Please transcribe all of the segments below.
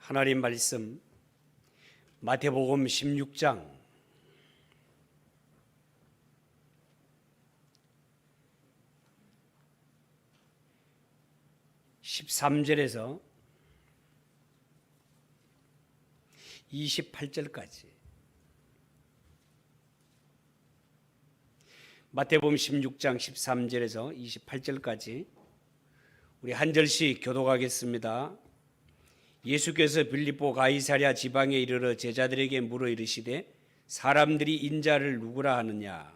하나님 말씀 마태복음 16장 13절에서 28절까지 마태복음 16장 13절에서 28절까지 우리 한 절씩 교독하겠습니다. 예수께서 빌립보 가이사랴 지방에 이르러 제자들에게 물어 이르시되 사람들이 인자를 누구라 하느냐?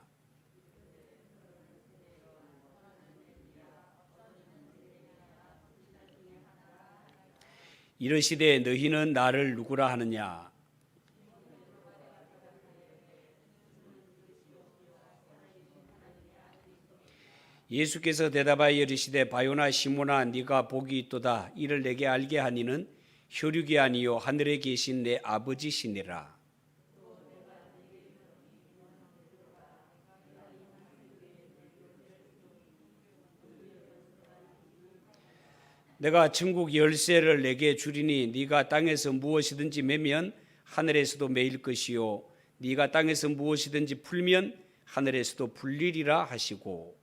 이르시되 너희는 나를 누구라 하느냐? 예수께서 대답하여 이르시되 바요나 시몬아 네가 복이 있도다. 이를 내게 알게 하니는 혈육이 아니요 하늘에 계신 내 아버지시니라. 내가 천국 열쇠를 내게 주리니 네가 땅에서 무엇이든지 매면 하늘에서도 매일 것이요 네가 땅에서 무엇이든지 풀면 하늘에서도 풀리리라 하시고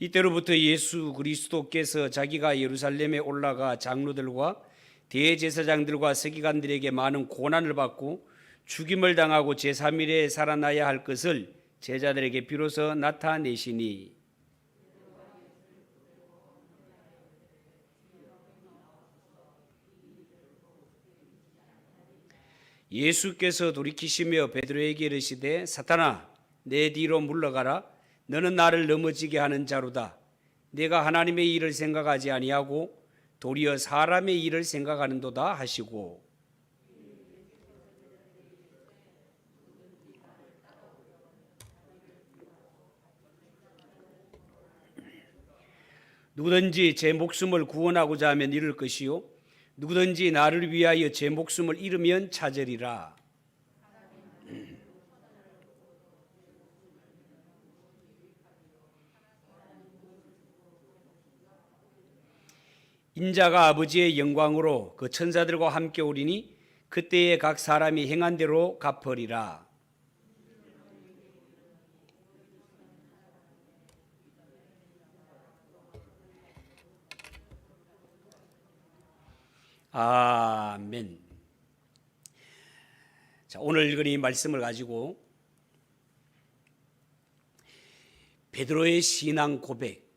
이때로부터 예수 그리스도께서 자기가 예루살렘에 올라가 장로들과 대제사장들과 서기관들에게 많은 고난을 받고 죽임을 당하고 제3일에 살아나야 할 것을 제자들에게 비로소 나타내시니 예수께서 돌이키시며 베드로에게 이르시되 사탄아 내 뒤로 물러가라. 너는 나를 넘어지게 하는 자로다. 내가 하나님의 일을 생각하지 아니하고 도리어 사람의 일을 생각하는도다 하시고 누구든지 제 목숨을 구원하고자 하면 잃을 것이요 누구든지 나를 위하여 제 목숨을 잃으면 찾으리라. 인자가 아버지의 영광으로 그 천사들과 함께 오리니 그때에 각 사람이 행한 대로 갚으리라. 아멘. 자, 오늘 읽은 이 말씀을 가지고 베드로의 신앙 고백,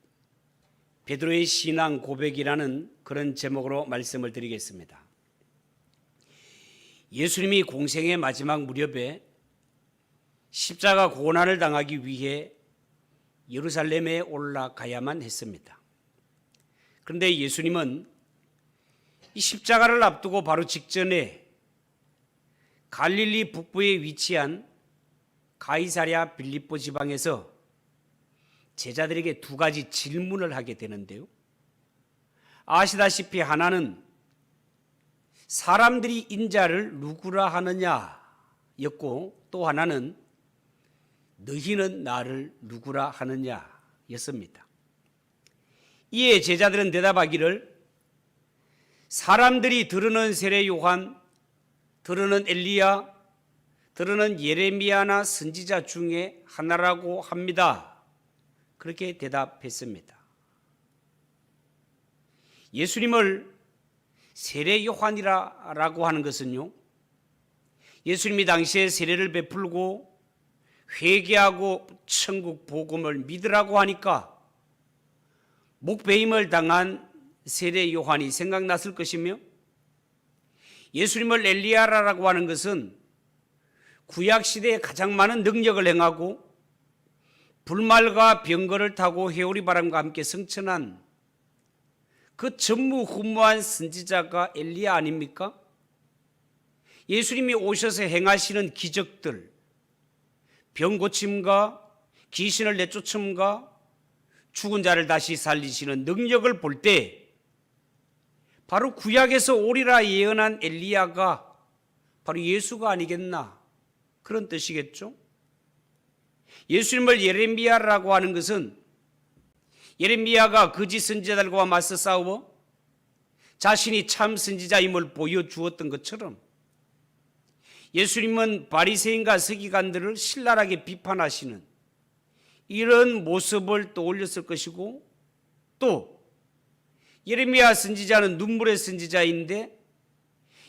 베드로의 신앙 고백이라는 그런 제목으로 말씀을 드리겠습니다. 예수님이 공생의 마지막 무렵에 십자가 고난을 당하기 위해 예루살렘에 올라가야만 했습니다. 그런데 예수님은 이 십자가를 앞두고 바로 직전에 갈릴리 북부에 위치한 가이사랴 빌립보 지방에서 제자들에게 두 가지 질문을 하게 되는데요. 아시다시피 하나는 사람들이 인자를 누구라 하느냐였고 또 하나는 너희는 나를 누구라 하느냐였습니다. 이에 제자들은 대답하기를 사람들이 들으는 세례 요한, 들으는 엘리야, 들으는 예레미야나 선지자 중에 하나라고 합니다. 그렇게 대답했습니다. 예수님을 세례 요한이라고 하는 것은요, 예수님이 당시에 세례를 베풀고 회개하고 천국 복음을 믿으라고 하니까 목배임을 당한 세례 요한이 생각났을 것이며 예수님을 엘리야라고 하는 것은 구약시대에 가장 많은 능력을 행하고 불말과 병거를 타고 회오리 바람과 함께 승천한 그 전무후무한 선지자가 엘리야 아닙니까? 예수님이 오셔서 행하시는 기적들, 병 고침과 귀신을 내쫓음과 죽은 자를 다시 살리시는 능력을 볼 때 바로 구약에서 오리라 예언한 엘리야가 바로 예수가 아니겠나 그런 뜻이겠죠. 예수님을 예레미야라고 하는 것은 예레미야가 거짓 선지자들과 맞서 싸워 자신이 참 선지자임을 보여주었던 것처럼 예수님은 바리새인과 서기관들을 신랄하게 비판하시는 이런 모습을 떠올렸을 것이고, 또 예레미야 선지자는 눈물의 선지자인데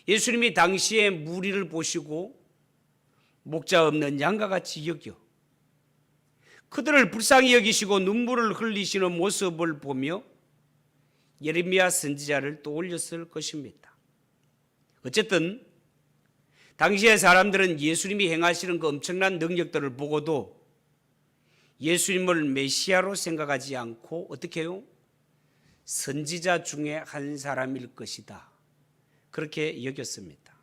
예수님이 당시에 무리를 보시고 목자 없는 양과 같이 여겨 그들을 불쌍히 여기시고 눈물을 흘리시는 모습을 보며 예레미야 선지자를 떠올렸을 것입니다. 어쨌든 당시의 사람들은 예수님이 행하시는 그 엄청난 능력들을 보고도 예수님을 메시아로 생각하지 않고 어떻게 해요? 선지자 중에 한 사람일 것이다, 그렇게 여겼습니다.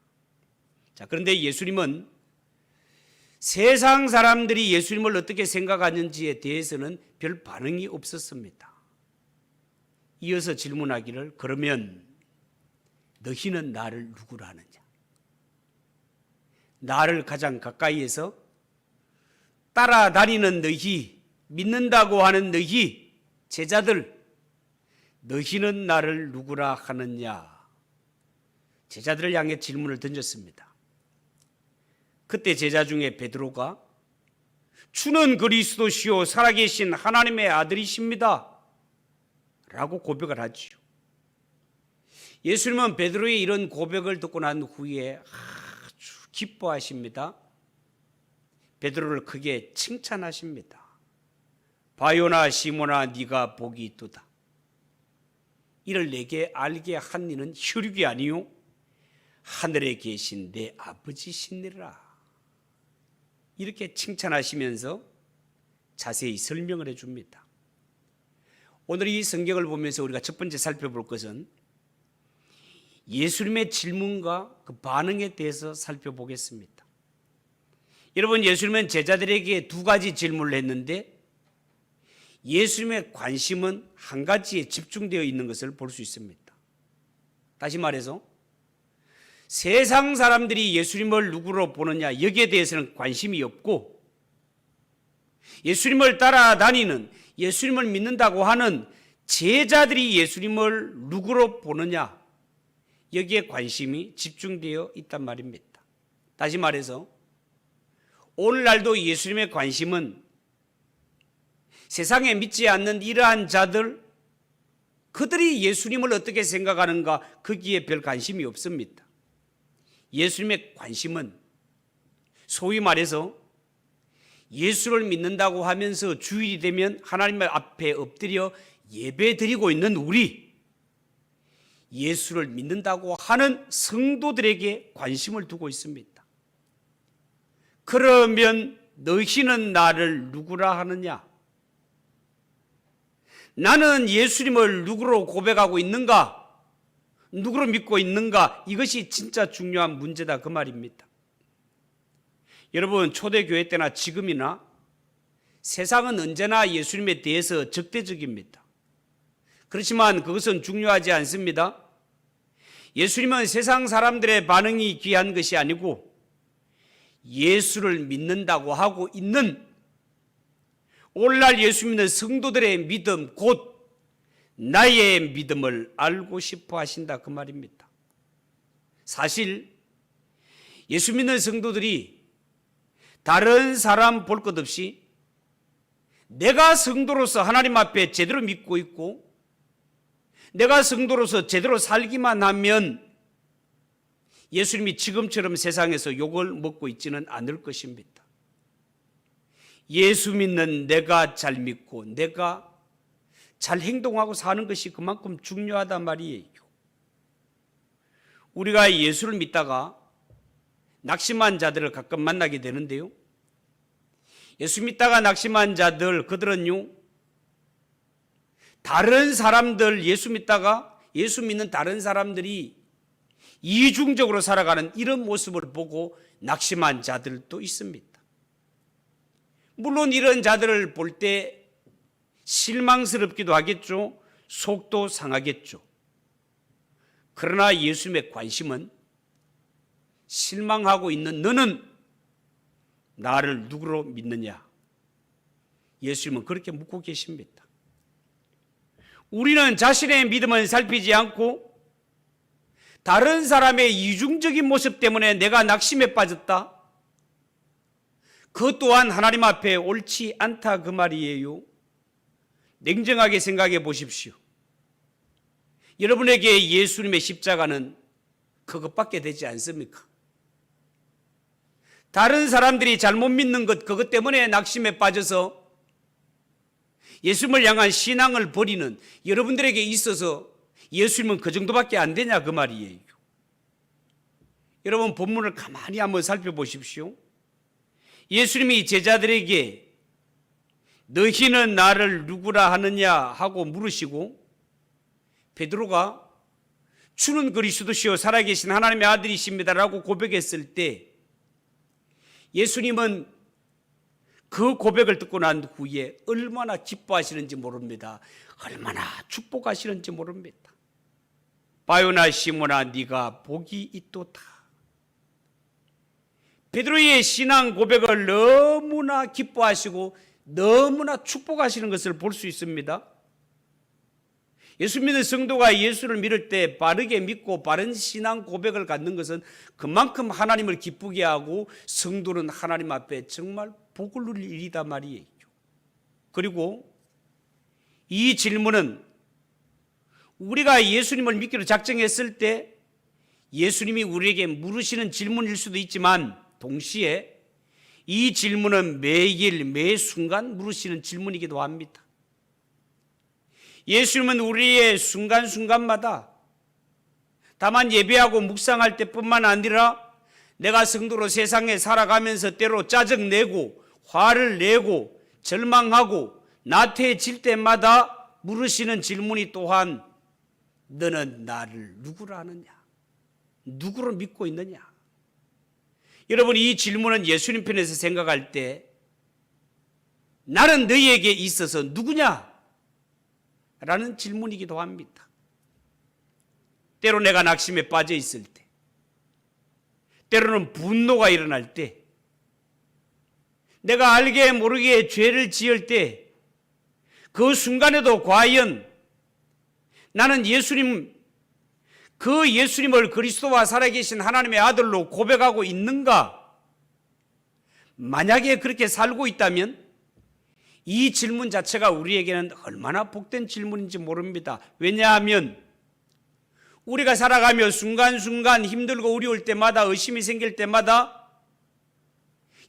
자, 그런데 예수님은 세상 사람들이 예수님을 어떻게 생각하는지에 대해서는 별 반응이 없었습니다. 이어서 질문하기를, 그러면 너희는 나를 누구로 하느냐? 나를 가장 가까이에서 따라다니는 너희, 믿는다고 하는 너희 제자들, 너희는 나를 누구라 하느냐? 제자들을 향해 질문을 던졌습니다. 그때 제자 중에 베드로가 주는 그리스도시요 살아계신 하나님의 아들이십니다 라고 고백을 하죠. 예수님은 베드로의 이런 고백을 듣고 난 후에 아주 기뻐하십니다. 베드로를 크게 칭찬하십니다. 바요나 시몬아, 네가 복이 있도다. 이를 내게 알게 한 이는 혈육이 아니요 하늘에 계신 내 아버지시니라. 이렇게 칭찬하시면서 자세히 설명을 해줍니다. 오늘 이 성경을 보면서 우리가 첫 번째 살펴볼 것은 예수님의 질문과 그 반응에 대해서 살펴보겠습니다. 여러분, 예수님은 제자들에게 두 가지 질문을 했는데 예수님의 관심은 한 가지에 집중되어 있는 것을 볼 수 있습니다. 다시 말해서 세상 사람들이 예수님을 누구로 보느냐, 여기에 대해서는 관심이 없고, 예수님을 따라다니는, 예수님을 믿는다고 하는 제자들이 예수님을 누구로 보느냐, 여기에 관심이 집중되어 있단 말입니다. 다시 말해서 오늘날도 예수님의 관심은 세상에 믿지 않는 이러한 자들, 그들이 예수님을 어떻게 생각하는가, 거기에 별 관심이 없습니다. 예수님의 관심은 소위 말해서 예수를 믿는다고 하면서 주일이 되면 하나님 앞에 엎드려 예배드리고 있는 우리, 예수를 믿는다고 하는 성도들에게 관심을 두고 있습니다. 그러면 너희는 나를 누구라 하느냐? 나는 예수님을 누구로 고백하고 있는가? 누구로 믿고 있는가? 이것이 진짜 중요한 문제다, 그 말입니다. 여러분, 초대교회 때나 지금이나 세상은 언제나 예수님에 대해서 적대적입니다. 그렇지만 그것은 중요하지 않습니다. 예수님은 세상 사람들의 반응이 귀한 것이 아니고 예수를 믿는다고 하고 있는 오늘날 예수 믿는 성도들의 믿음, 곧 나의 믿음을 알고 싶어 하신다, 그 말입니다. 사실 예수 믿는 성도들이 다른 사람 볼 것 없이 내가 성도로서 하나님 앞에 제대로 믿고 있고 내가 성도로서 제대로 살기만 하면 예수님이 지금처럼 세상에서 욕을 먹고 있지는 않을 것입니다. 예수 믿는 내가 잘 믿고 내가 잘 행동하고 사는 것이 그만큼 중요하단 말이에요. 우리가 예수를 믿다가 낙심한 자들을 가끔 만나게 되는데요, 예수 믿다가 낙심한 자들, 그들은요 다른 사람들, 예수 믿다가 예수 믿는 다른 사람들이 이중적으로 살아가는 이런 모습을 보고 낙심한 자들도 있습니다. 물론 이런 자들을 볼 때 실망스럽기도 하겠죠. 속도 상하겠죠. 그러나 예수님의 관심은 실망하고 있는 너는 나를 누구로 믿느냐? 예수님은 그렇게 묻고 계십니다. 우리는 자신의 믿음을 살피지 않고 다른 사람의 이중적인 모습 때문에 내가 낙심에 빠졌다. 그 또한 하나님 앞에 옳지 않다 그 말이에요. 냉정하게 생각해 보십시오. 여러분에게 예수님의 십자가는 그것밖에 되지 않습니까? 다른 사람들이 잘못 믿는 것, 그것 때문에 낙심에 빠져서 예수님을 향한 신앙을 버리는 여러분들에게 있어서 예수님은 그 정도밖에 안 되냐 그 말이에요. 여러분 본문을 가만히 한번 살펴보십시오. 예수님이 제자들에게 너희는 나를 누구라 하느냐 하고 물으시고 베드로가 주는 그리스도시요 살아계신 하나님의 아들이십니다라고 고백했을 때 예수님은 그 고백을 듣고 난 후에 얼마나 기뻐하시는지 모릅니다. 얼마나 축복하시는지 모릅니다. 바요나 시몬아 네가 복이 있도다. 베드로의 신앙 고백을 너무나 기뻐하시고 너무나 축복하시는 것을 볼 수 있습니다. 예수 믿는 성도가 예수를 믿을 때 바르게 믿고 바른 신앙 고백을 갖는 것은 그만큼 하나님을 기쁘게 하고 성도는 하나님 앞에 정말 복을 누릴 일이다 말이에요. 그리고 이 질문은 우리가 예수님을 믿기로 작정했을 때 예수님이 우리에게 물으시는 질문일 수도 있지만 동시에 이 질문은 매일 매 순간 물으시는 질문이기도 합니다. 예수님은 우리의 순간순간마다 다만 예배하고 묵상할 때뿐만 아니라 내가 성도로 세상에 살아가면서 때로 짜증내고 화를 내고 절망하고 나태해질 때마다 물으시는 질문이 또한 너는 나를 누구로 아느냐? 누구로 믿고 있느냐? 여러분 이 질문은 예수님 편에서 생각할 때 나는 너희에게 있어서 누구냐? 라는 질문이기도 합니다. 때로 내가 낙심에 빠져 있을 때, 때로는 분노가 일어날 때, 내가 알게 모르게 죄를 지을 때, 그 순간에도 과연 나는 그 예수님을 그리스도와 살아계신 하나님의 아들로 고백하고 있는가? 만약에 그렇게 살고 있다면 이 질문 자체가 우리에게는 얼마나 복된 질문인지 모릅니다. 왜냐하면 우리가 살아가며 순간순간 힘들고 어려울 때마다 의심이 생길 때마다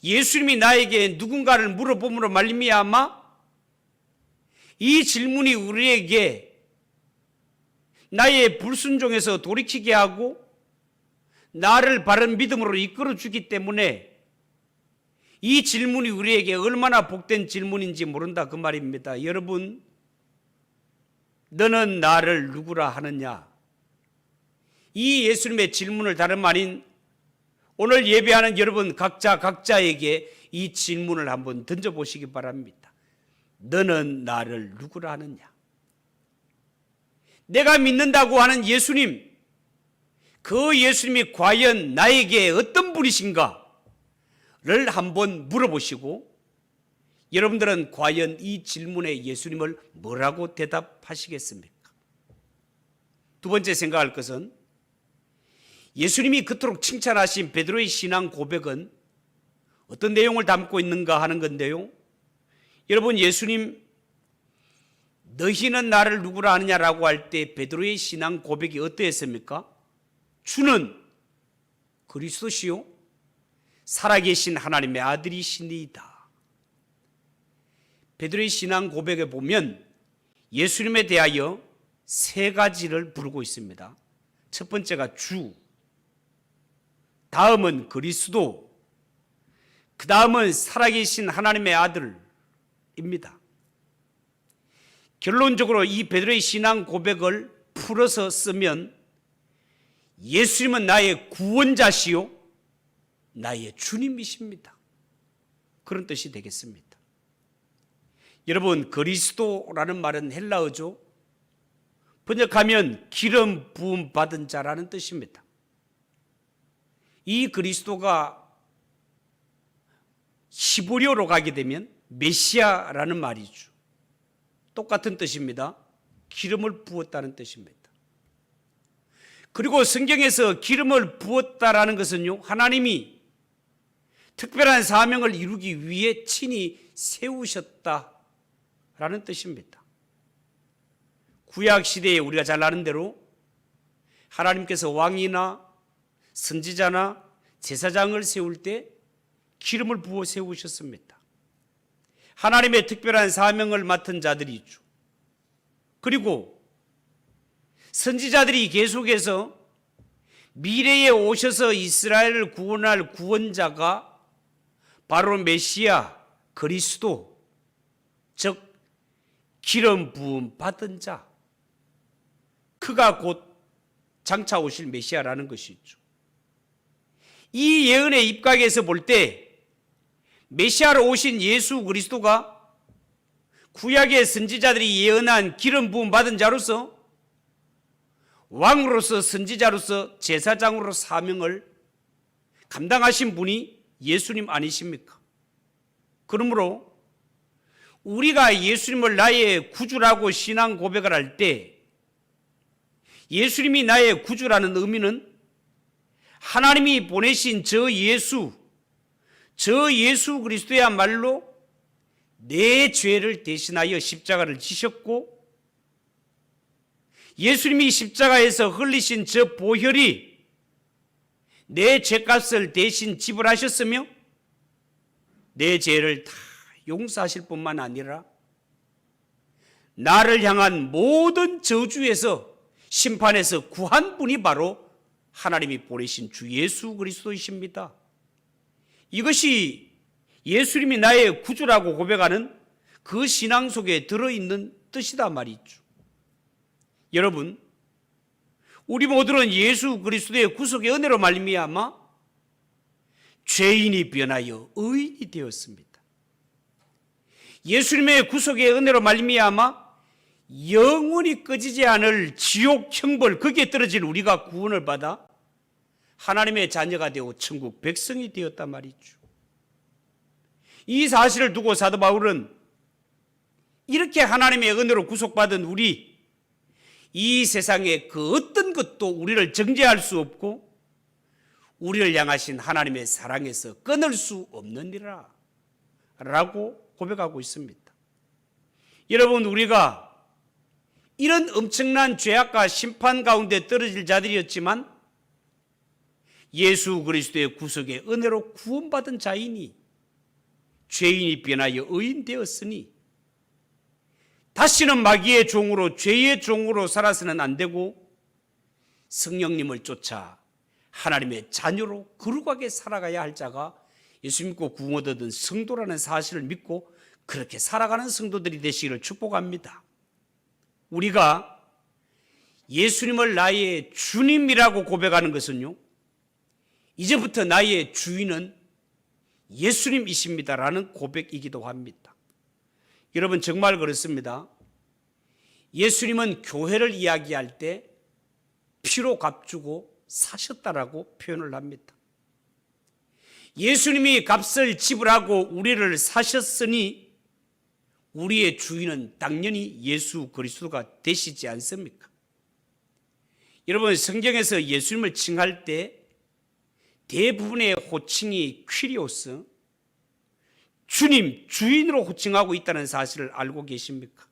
예수님이 나에게 누군가를 물어봄으로 말미암아 이 질문이 우리에게 나의 불순종에서 돌이키게 하고 나를 바른 믿음으로 이끌어주기 때문에 이 질문이 우리에게 얼마나 복된 질문인지 모른다 그 말입니다. 여러분, 너는 나를 누구라 하느냐? 이 예수님의 질문을 다름 아닌 오늘 예배하는 여러분 각자에게 이 질문을 한번 던져보시기 바랍니다. 너는 나를 누구라 하느냐? 내가 믿는다고 하는 예수님, 그 예수님이 과연 나에게 어떤 분이신가? 를 한번 물어보시고 여러분들은 과연 이 질문에 예수님을 뭐라고 대답하시겠습니까? 두 번째 생각할 것은 예수님이 그토록 칭찬하신 베드로의 신앙 고백은 어떤 내용을 담고 있는가 하는 건데요. 여러분 예수님 너희는 나를 누구라 하느냐라고 할 때 베드로의 신앙 고백이 어떠했습니까? 주는 그리스도시요 살아계신 하나님의 아들이시니이다. 베드로의 신앙 고백에 보면 예수님에 대하여 세 가지를 부르고 있습니다. 첫 번째가 주, 다음은 그리스도, 그 다음은 살아계신 하나님의 아들입니다. 결론적으로 이 베드로의 신앙 고백을 풀어서 쓰면 예수님은 나의 구원자시요 나의 주님이십니다. 그런 뜻이 되겠습니다. 여러분 그리스도라는 말은 헬라어죠. 번역하면 기름 부음 받은 자라는 뜻입니다. 이 그리스도가 히브리어로 가게 되면 메시아라는 말이죠. 똑같은 뜻입니다. 기름을 부었다는 뜻입니다. 그리고 성경에서 기름을 부었다라는 것은요, 하나님이 특별한 사명을 이루기 위해 친히 세우셨다라는 뜻입니다. 구약 시대에 우리가 잘 아는 대로 하나님께서 왕이나 선지자나 제사장을 세울 때 기름을 부어 세우셨습니다. 하나님의 특별한 사명을 맡은 자들이죠. 그리고 선지자들이 계속해서 미래에 오셔서 이스라엘을 구원할 구원자가 바로 메시아 그리스도, 즉 기름 부음 받은 자, 그가 곧 장차 오실 메시아라는 것이죠. 이 예언의 입각에서 볼 때 메시아로 오신 예수 그리스도가 구약의 선지자들이 예언한 기름 부음 받은 자로서 왕으로서 선지자로서 제사장으로 사명을 감당하신 분이 예수님 아니십니까? 그러므로 우리가 예수님을 나의 구주라고 신앙 고백을 할 때 예수님이 나의 구주라는 의미는 하나님이 보내신 저 예수 그리스도야말로 내 죄를 대신하여 십자가를 지셨고 예수님이 십자가에서 흘리신 저 보혈이 내 죄값을 대신 지불하셨으며 내 죄를 다 용서하실 뿐만 아니라 나를 향한 모든 저주에서 심판에서 구한 분이 바로 하나님이 보내신 주 예수 그리스도이십니다. 이것이 예수님이 나의 구주라고 고백하는 그 신앙 속에 들어있는 뜻이다 말이죠. 여러분, 우리 모두는 예수 그리스도의 구속의 은혜로 말미암아 죄인이 변하여 의인이 되었습니다. 예수님의 구속의 은혜로 말미암아 영원히 꺼지지 않을 지옥 형벌, 거기에 떨어질 우리가 구원을 받아 하나님의 자녀가 되어 천국 백성이 되었단 말이죠. 이 사실을 두고 사도 바울은 이렇게 하나님의 은혜로 구속받은 우리, 이 세상의 그 어떤 것도 우리를 정죄할 수 없고 우리를 향하신 하나님의 사랑에서 끊을 수 없느니라 라고 고백하고 있습니다. 여러분, 우리가 이런 엄청난 죄악과 심판 가운데 떨어질 자들이었지만 예수 그리스도의 구속의 은혜로 구원받은 자이니 죄인이 변하여 의인 되었으니 다시는 마귀의 종으로 죄의 종으로 살아서는 안 되고 성령님을 쫓아 하나님의 자녀로 거룩하게 살아가야 할 자가 예수 믿고 구원 얻은 성도라는 사실을 믿고 그렇게 살아가는 성도들이 되시기를 축복합니다. 우리가 예수님을 나의 주님이라고 고백하는 것은요, 이제부터 나의 주인은 예수님이십니다라는 고백이기도 합니다. 여러분, 정말 그렇습니다. 예수님은 교회를 이야기할 때 피로 값주고 사셨다라고 표현을 합니다. 예수님이 값을 지불하고 우리를 사셨으니 우리의 주인은 당연히 예수 그리스도가 되시지 않습니까? 여러분, 성경에서 예수님을 칭할 때 대부분의 호칭이 퀴리오스, 주님, 주인으로 호칭하고 있다는 사실을 알고 계십니까?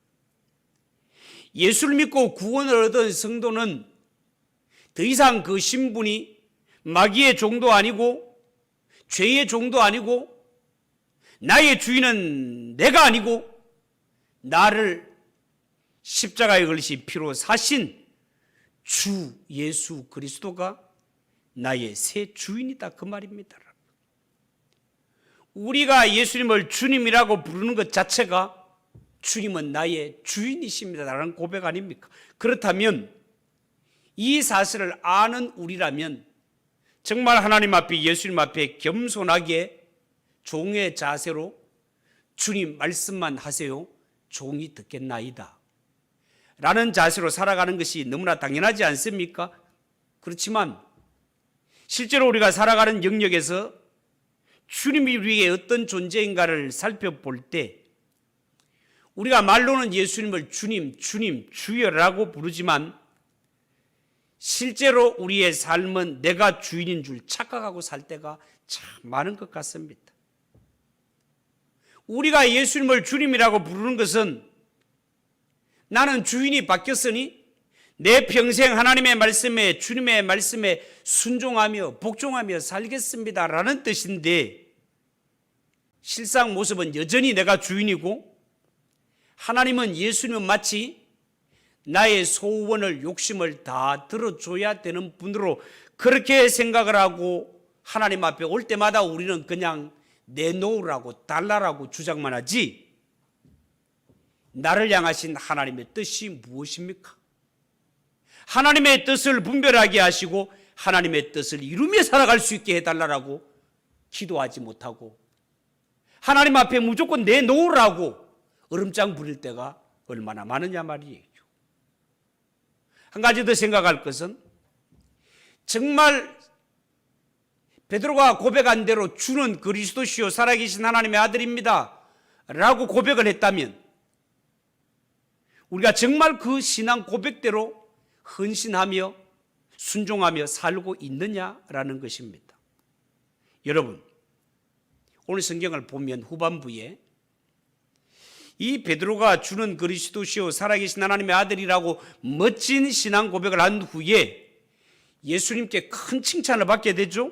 예수를 믿고 구원을 얻은 성도는 더 이상 그 신분이 마귀의 종도 아니고 죄의 종도 아니고 나의 주인은 내가 아니고 나를 십자가에 걸리신 피로 사신 주 예수 그리스도가 나의 새 주인이다, 그 말입니다. 우리가 예수님을 주님이라고 부르는 것 자체가 주님은 나의 주인이십니다라는 고백 아닙니까? 그렇다면 이 사실을 아는 우리라면 정말 하나님 앞에, 예수님 앞에 겸손하게 종의 자세로 주님 말씀만 하세요, 종이 듣겠나이다 라는 자세로 살아가는 것이 너무나 당연하지 않습니까? 그렇지만 실제로 우리가 살아가는 영역에서 주님이 우리에게 어떤 존재인가를 살펴볼 때 우리가 말로는 예수님을 주님, 주님, 주여라고 부르지만 실제로 우리의 삶은 내가 주인인 줄 착각하고 살 때가 참 많은 것 같습니다. 우리가 예수님을 주님이라고 부르는 것은 나는 주인이 바뀌었으니 내 평생 하나님의 말씀에, 주님의 말씀에 순종하며 복종하며 살겠습니다라는 뜻인데, 실상 모습은 여전히 내가 주인이고 하나님은, 예수님은 마치 나의 소원을, 욕심을 다 들어줘야 되는 분으로 그렇게 생각을 하고 하나님 앞에 올 때마다 우리는 그냥 내놓으라고 달라라고 주장만 하지, 나를 향하신 하나님의 뜻이 무엇입니까? 하나님의 뜻을 분별하게 하시고 하나님의 뜻을 이루며 살아갈 수 있게 해달라고 기도하지 못하고 하나님 앞에 무조건 내놓으라고 으름장 부릴 때가 얼마나 많으냐 말이에요. 한 가지 더 생각할 것은, 정말 베드로가 고백한 대로 주는 그리스도시요 살아계신 하나님의 아들입니다 라고 고백을 했다면 우리가 정말 그 신앙 고백대로 헌신하며 순종하며 살고 있느냐라는 것입니다. 여러분, 오늘 성경을 보면 후반부에 이 베드로가 주는 그리스도시요 살아계신 하나님의 아들이라고 멋진 신앙 고백을 한 후에 예수님께 큰 칭찬을 받게 되죠.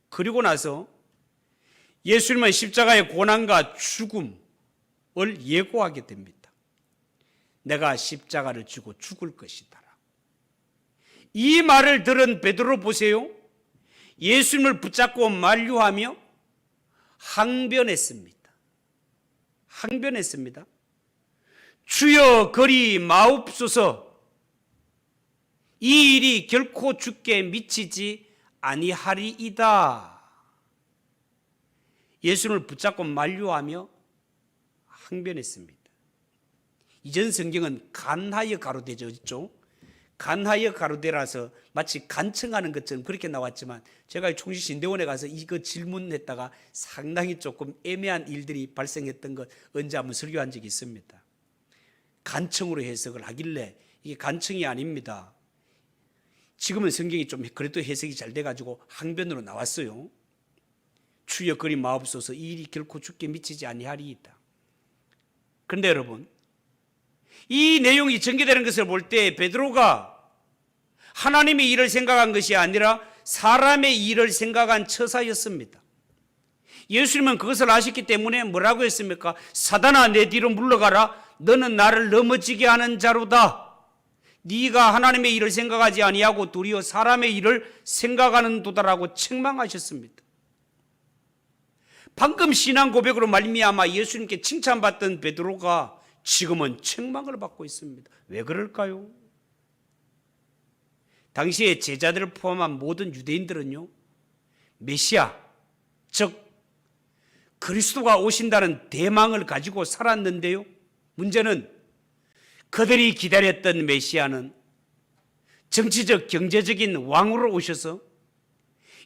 그리고 나서 예수님은 십자가의 고난과 죽음을 예고하게 됩니다. 내가 십자가를 지고 죽을 것이다. 이 말을 들은 베드로 보세요. 예수님을 붙잡고 만류하며 항변했습니다. 항변했습니다. 주여 그리 마옵소서, 이 일이 결코 주께 미치지 아니하리이다. 예수님을 붙잡고 만류하며 항변했습니다. 이전 성경은 간하여 가로되어 있죠. 간하여 가로되라서 마치 간청하는 것처럼 그렇게 나왔지만 제가 총시신대원에 가서 이거 질문했다가 상당히 조금 애매한 일들이 발생했던 것 언제 한번 설교한 적이 있습니다. 간청으로 해석을 하길래 이게 간청이 아닙니다. 지금은 성경이 좀 그래도 해석이 잘 돼가지고 항변으로 나왔어요. 주여 그리 마옵소서, 이 일이 결코 주께 미치지 아니하리이다. 그런데 여러분, 이 내용이 전개되는 것을 볼 때 베드로가 하나님의 일을 생각한 것이 아니라 사람의 일을 생각한 처사였습니다. 예수님은 그것을 아셨기 때문에 뭐라고 했습니까? 사단아, 내 뒤로 물러가라. 너는 나를 넘어지게 하는 자로다. 네가 하나님의 일을 생각하지 아니하고 도리어 사람의 일을 생각하는 도다라고 책망하셨습니다. 방금 신앙 고백으로 말미암아 예수님께 칭찬받던 베드로가 지금은 책망을 받고 있습니다. 왜 그럴까요? 당시에 제자들을 포함한 모든 유대인들은요, 메시아, 즉 그리스도가 오신다는 대망을 가지고 살았는데요, 문제는 그들이 기다렸던 메시아는 정치적, 경제적인 왕으로 오셔서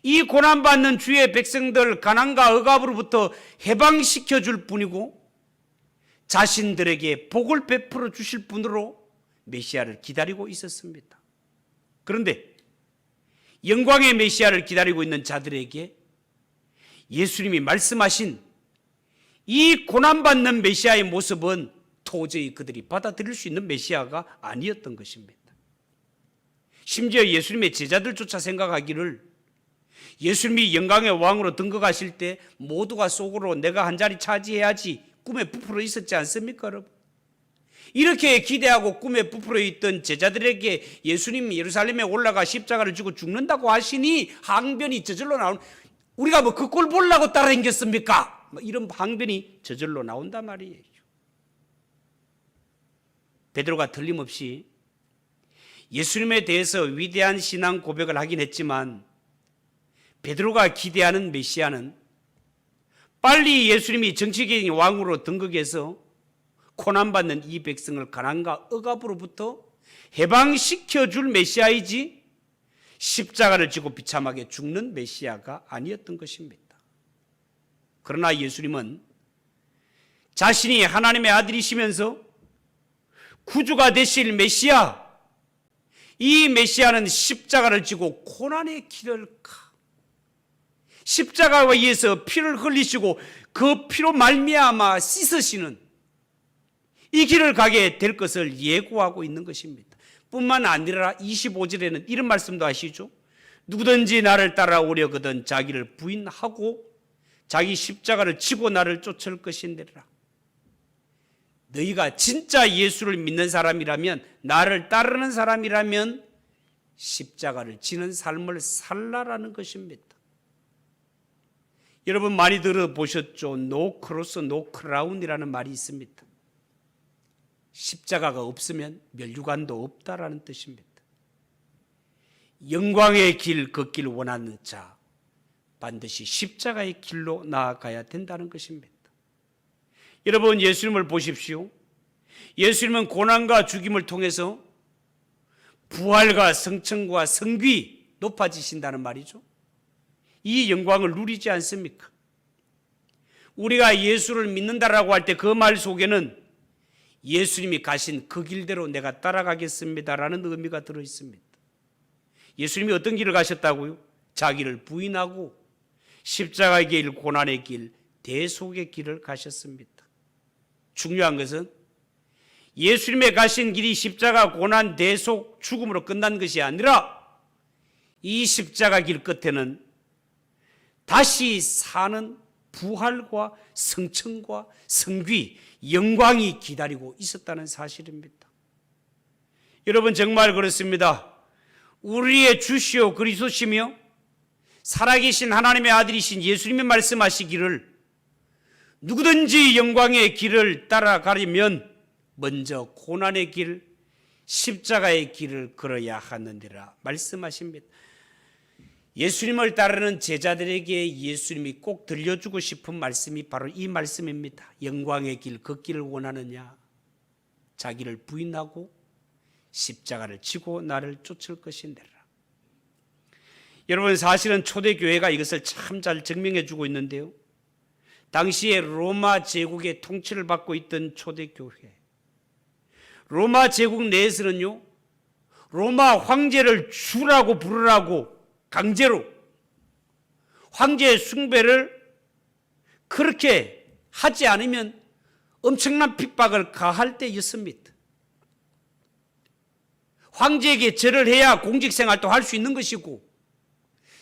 이 고난받는 주의 백성들 가난과 억압으로부터 해방시켜 줄 뿐이고 자신들에게 복을 베풀어 주실 분으로 메시아를 기다리고 있었습니다. 그런데 영광의 메시아를 기다리고 있는 자들에게 예수님이 말씀하신 이 고난받는 메시아의 모습은 도저히 그들이 받아들일 수 있는 메시아가 아니었던 것입니다. 심지어 예수님의 제자들조차 생각하기를 예수님이 영광의 왕으로 등극하실 때 모두가 속으로 내가 한 자리 차지해야지 꿈에 부풀어 있었지 않습니까, 여러분? 이렇게 기대하고 꿈에 부풀어 있던 제자들에게 예수님이 예루살렘에 올라가 십자가를 지고 죽는다고 하시니 항변이 저절로 나오는, 우리가 뭐 그 꼴 보려고 따라다녔습니까? 이런 항변이 저절로 나온단 말이에요. 베드로가 틀림없이 예수님에 대해서 위대한 신앙 고백을 하긴 했지만 베드로가 기대하는 메시아는 빨리 예수님이 정치적인 왕으로 등극해서 고난받는 이 백성을 가난과 억압으로부터 해방시켜 줄 메시아이지 십자가를 지고 비참하게 죽는 메시아가 아니었던 것입니다. 그러나 예수님은 자신이 하나님의 아들이시면서 구주가 되실 메시아, 이 메시아는 십자가를 지고 고난의 길을 십자가에 의해서 피를 흘리시고 그 피로 말미암아 씻으시는 이 길을 가게 될 것을 예고하고 있는 것입니다. 뿐만 아니라 25절에는 이런 말씀도 하시죠. 누구든지 나를 따라오려거든 자기를 부인하고 자기 십자가를 지고 나를 쫓을 것인데라. 너희가 진짜 예수를 믿는 사람이라면, 나를 따르는 사람이라면 십자가를 지는 삶을 살라라는 것입니다. 여러분 많이 들어보셨죠? No cross, no crown이라는 말이 있습니다. 십자가가 없으면 면류관도 없다라는 뜻입니다. 영광의 길 걷길 원하는 자, 반드시 십자가의 길로 나아가야 된다는 것입니다. 여러분 예수님을 보십시오. 예수님은 고난과 죽임을 통해서 부활과 성천과 성귀 높아지신다는 말이죠. 이 영광을 누리지 않습니까? 우리가 예수를 믿는다라고 할 때 그 말 속에는 예수님이 가신 그 길대로 내가 따라가겠습니다라는 의미가 들어있습니다. 예수님이 어떤 길을 가셨다고요? 자기를 부인하고 십자가의 길, 고난의 길, 대속의 길을 가셨습니다. 중요한 것은 예수님의 가신 길이 십자가, 고난, 대속, 죽음으로 끝난 것이 아니라 이 십자가 길 끝에는 다시 사는 부활과 성천과 성귀, 영광이 기다리고 있었다는 사실입니다. 여러분 정말 그렇습니다. 우리의 주시오 그리스도시며 살아계신 하나님의 아들이신 예수님이 말씀하시기를 누구든지 영광의 길을 따라가려면 먼저 고난의 길, 십자가의 길을 걸어야 하느니라 말씀하십니다. 예수님을 따르는 제자들에게 예수님이 꼭 들려주고 싶은 말씀이 바로 이 말씀입니다. 영광의 길 걷기를 원하느냐? 자기를 부인하고 십자가를 지고 나를 쫓을 것인데라. 여러분 사실은 초대교회가 이것을 참 잘 증명해 주고 있는데요. 당시에 로마 제국의 통치를 받고 있던 초대교회, 로마 제국 내에서는요, 로마 황제를 주라고 부르라고 강제로 황제의 숭배를 그렇게 하지 않으면 엄청난 핍박을 가할 때였습니다. 황제에게 절을 해야 공직생활도 할 수 있는 것이고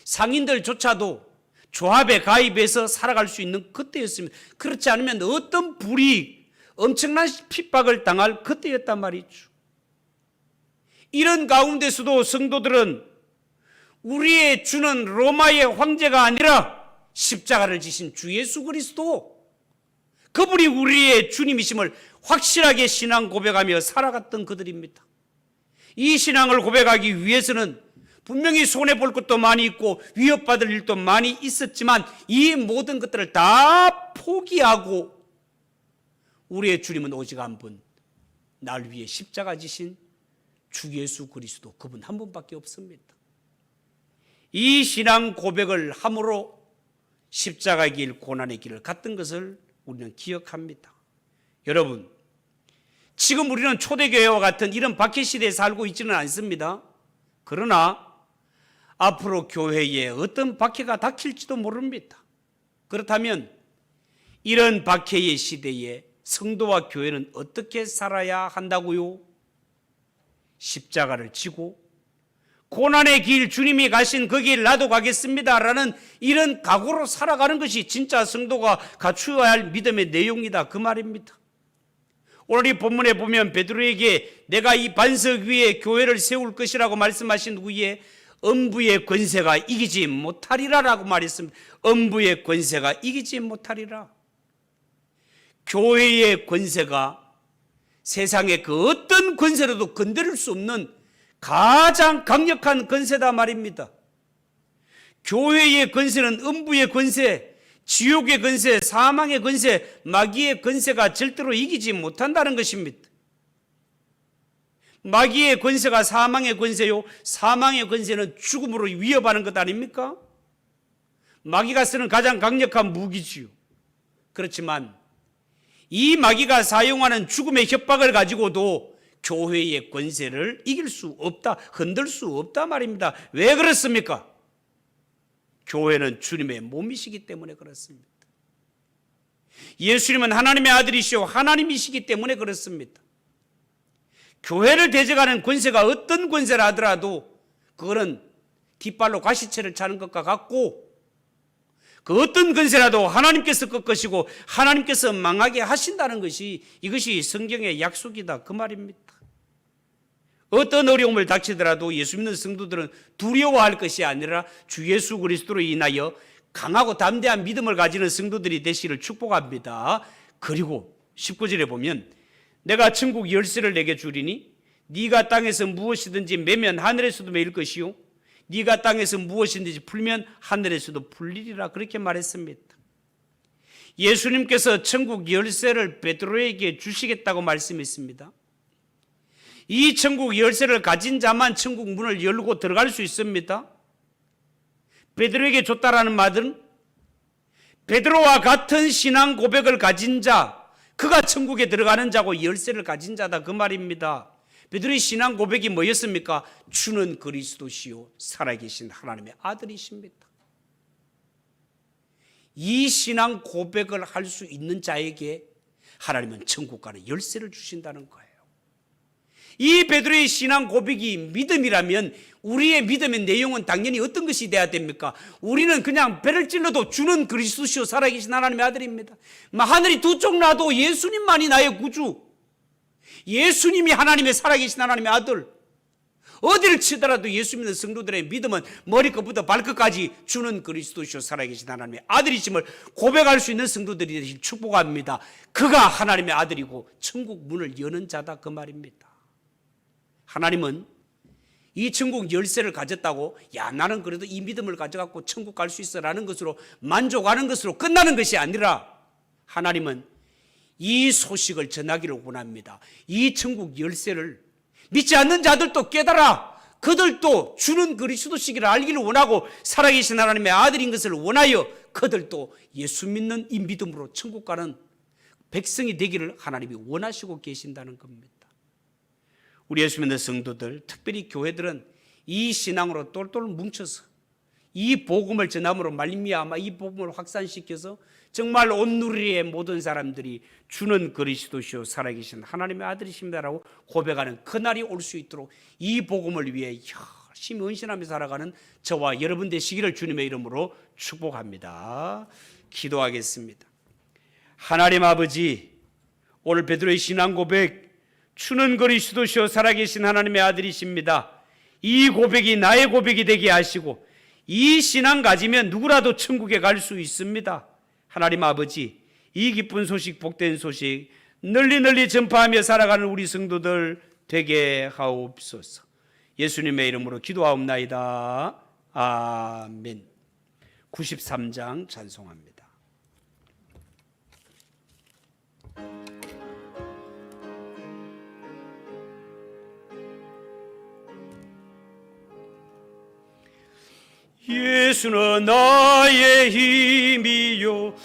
상인들조차도 조합에 가입해서 살아갈 수 있는 그때였습니다. 그렇지 않으면 어떤 불이 엄청난 핍박을 당할 그때였단 말이죠. 이런 가운데서도 성도들은 우리의 주는 로마의 황제가 아니라 십자가를 지신 주 예수 그리스도, 그분이 우리의 주님이심을 확실하게 신앙 고백하며 살아갔던 그들입니다. 이 신앙을 고백하기 위해서는 분명히 손해볼 것도 많이 있고 위협받을 일도 많이 있었지만 이 모든 것들을 다 포기하고 우리의 주님은 오직 한 분, 날 위해 십자가 지신 주 예수 그리스도, 그분 한 분밖에 없습니다. 이 신앙 고백을 함으로 십자가의 길, 고난의 길을 갔던 것을 우리는 기억합니다. 여러분, 지금 우리는 초대교회와 같은 이런 박해시대에 살고 있지는 않습니다. 그러나 앞으로 교회에 어떤 박해가 닥칠지도 모릅니다. 그렇다면 이런 박해의 시대에 성도와 교회는 어떻게 살아야 한다고요? 십자가를 지고 고난의 길, 주님이 가신 그 길 나도 가겠습니다라는 이런 각오로 살아가는 것이 진짜 성도가 갖추어야 할 믿음의 내용이다, 그 말입니다. 오늘 이 본문에 보면 베드로에게 내가 이 반석 위에 교회를 세울 것이라고 말씀하신 후에 음부의 권세가 이기지 못하리라라고 말했습니다. 음부의 권세가 이기지 못하리라. 교회의 권세가 세상의 그 어떤 권세로도 건드릴 수 없는 가장 강력한 권세다 말입니다. 교회의 권세는 음부의 권세, 지옥의 권세, 사망의 권세, 마귀의 권세가 절대로 이기지 못한다는 것입니다. 마귀의 권세가 사망의 권세요, 사망의 권세는 죽음으로 위협하는 것 아닙니까? 마귀가 쓰는 가장 강력한 무기지요. 그렇지만 이 마귀가 사용하는 죽음의 협박을 가지고도 교회의 권세를 이길 수 없다, 흔들 수 없다 말입니다. 왜 그렇습니까? 교회는 주님의 몸이시기 때문에 그렇습니다. 예수님은 하나님의 아들이시오 하나님이시기 때문에 그렇습니다. 교회를 대적하는 권세가 어떤 권세라 하더라도 그거는 깃발로 가시채를 차는 것과 같고, 그 어떤 권세라도 하나님께서 꺾으시고 하나님께서 망하게 하신다는 것이, 이것이 성경의 약속이다 그 말입니다. 어떤 어려움을 닥치더라도 예수 믿는 성도들은 두려워할 것이 아니라 주 예수 그리스도로 인하여 강하고 담대한 믿음을 가지는 성도들이 되시기를 축복합니다. 그리고 19절에 보면 내가 천국 열쇠를 내게 주리니 네가 땅에서 무엇이든지 매면 하늘에서도 매일 것이요 네가 땅에서 무엇이든지 풀면 하늘에서도 풀리리라, 그렇게 말했습니다. 예수님께서 천국 열쇠를 베드로에게 주시겠다고 말씀했습니다. 이 천국 열쇠를 가진 자만 천국 문을 열고 들어갈 수 있습니다. 베드로에게 줬다라는 말은 베드로와 같은 신앙 고백을 가진 자, 그가 천국에 들어가는 자고 열쇠를 가진 자다 그 말입니다. 베드로의 신앙 고백이 뭐였습니까? 주는 그리스도시요 살아계신 하나님의 아들이십니다. 이 신앙 고백을 할 수 있는 자에게 하나님은 천국 가는 열쇠를 주신다는 거예요. 이 베드로의 신앙 고백이 믿음이라면 우리의 믿음의 내용은 당연히 어떤 것이 돼야 됩니까? 우리는 그냥 배를 찔러도 주는 그리스도시요 살아계신 하나님의 아들입니다. 하늘이 두 쪽 나도 예수님만이 나의 구주, 예수님이 하나님의 살아계신 하나님의 아들. 어디를 치더라도 예수 믿는 성도들의 믿음은 머리끝부터 발끝까지 주는 그리스도시요 살아계신 하나님의 아들이심을 고백할 수 있는 성도들이 되시길 축복합니다. 그가 하나님의 아들이고 천국 문을 여는 자다 그 말입니다. 하나님은 이 천국 열쇠를 가졌다고 야 나는 그래도 이 믿음을 가져갖고 천국 갈 수 있어 라는 것으로 만족하는 것으로 끝나는 것이 아니라, 하나님은 이 소식을 전하기를 원합니다. 이 천국 열쇠를 믿지 않는 자들도 깨달아 그들도 주는 그리스도시기를 알기를 원하고 살아계신 하나님의 아들인 것을 원하여 그들도 예수 믿는 이 믿음으로 천국 가는 백성이 되기를 하나님이 원하시고 계신다는 겁니다. 우리 예수 믿는 성도들, 특별히 교회들은 이 신앙으로 똘똘 뭉쳐서 이 복음을 전함으로 말미암아 이 복음을 확산시켜서 정말 온누리의 모든 사람들이 주는 그리스도시요 살아계신 하나님의 아들이십니다라고 고백하는 그날이 올 수 있도록 이 복음을 위해 열심히 헌신하며 살아가는 저와 여러분 되시기를 주님의 이름으로 축복합니다. 기도하겠습니다. 하나님 아버지, 오늘 베드로의 신앙 고백, 주는 그리스도시요 살아계신 하나님의 아들이십니다. 이 고백이 나의 고백이 되게 하시고 이 신앙 가지면 누구라도 천국에 갈 수 있습니다. 하나님 아버지, 이 기쁜 소식, 복된 소식 널리 전파하며 살아가는 우리 성도들 되게 하옵소서. 예수님의 이름으로 기도하옵나이다. 아멘. 93장 찬송합니다. 예수는 나의 힘이요